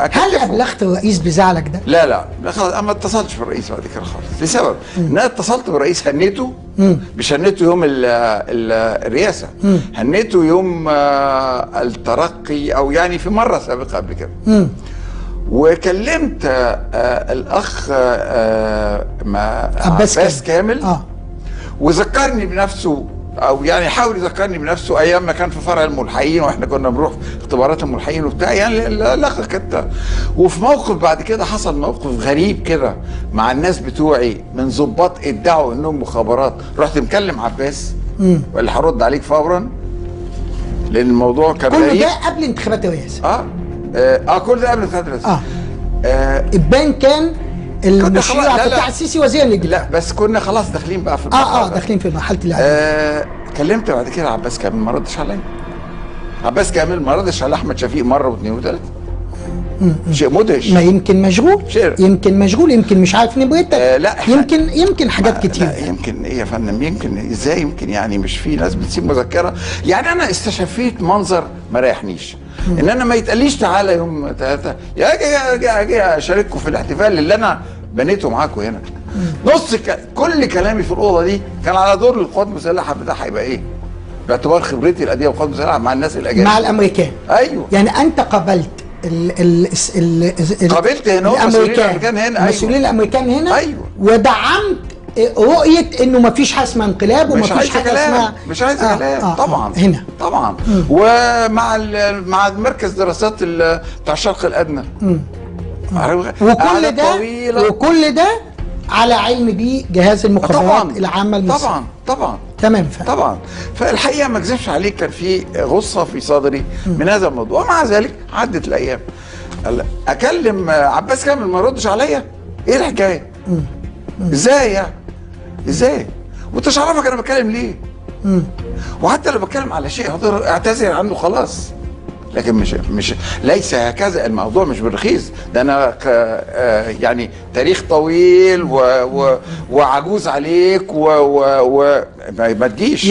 هل ابلغت الرئيس بزعلك ده؟ لا لا خلاص، ما اتصلتش بالرئيس بعد كده خالص لسبب ان انا اتصلت بالرئيس هنيته. مش هنيته يوم الرئاسه، هنيته يوم الترقي، او يعني في مره سابقه قبل كده. وكلمت الاخ عباس كامل. وذكرني بنفسه، او يعني حاول يذكرني بنفسه ايام ما كان في فرع الملحقين، واحنا كنا بنروح اختبارات الملحقين وبتاع، يعني الاخ كده. وفي موقف بعد كده حصل موقف غريب كده مع الناس بتوعي من ضباط ادعوا انهم مخابرات، رحت مكلم عباس واللي هرد عليك فورا لان الموضوع كان كل ده قبل انتخابات الرئاسه. كل ده قبل انتخابات الرئاسه. ابان كان المشير عبد الفتاح السيسي وزير الدفاع. لا بس كنا خلاص داخلين بقى في داخلين في مرحله الاعلام. كلمت بعد كده عباس كامل ما ردش عليا. عباس كامل ما ردش على احمد شفيق مره واثنين وثلاثه. شيء مدهش. ما يمكن مشغول، يمكن مش عارف نبرتك. لا يمكن حاجات كتير. لا يمكن ايه يا فندم، يمكن ازاي يمكن، يعني مش في ناس بتسيب مذكره. يعني انا استشفيت منظر ما ريحنيش ان انا ما يتقاليش تعالى يوم 3 اجي اشارككم في الاحتفال اللي انا بنيته معاكم هنا. كل كلامي في الاوضه دي كان على دور القوات المسلحه بتاعها هيبقى ايه؟ باعتبار خبرتي القديمه في القوات المسلحه مع الناس الاجانب، مع الامريكان. ايوه، يعني انت قابلت قابلت هنا مسؤولين الامريكان هنا. المسؤولين الامريكان هنا. ايوه، ودعمت رؤيه انه ما فيش حاجه اسمها انقلاب وما فيش حاجه اسمها مش عايزه كلام. طبعا هنا طبعا. ومع مع مركز دراسات بتاع الشرق الادنى. وكل ده على علم بيه جهاز المخابرات العامه المصري. طبعا تمام طبعا. فالحقيقه ما اكذبش عليك كان في غصه في صدري من هذا الموضوع، ومع ذلك عدت الايام. اكلم عباس كامل ما يردش عليا، ايه الحكايه؟ ازاي يعني؟ ازاي؟ وانت عارفك انا بتكلم ليه؟ وحتى لو بتكلم على شيء اعتذر عنه خلاص. لكن مش ليس هكذا الموضوع، مش بالرخيص ده. انا يعني تاريخ طويل وعجوز عليك وما تجيش.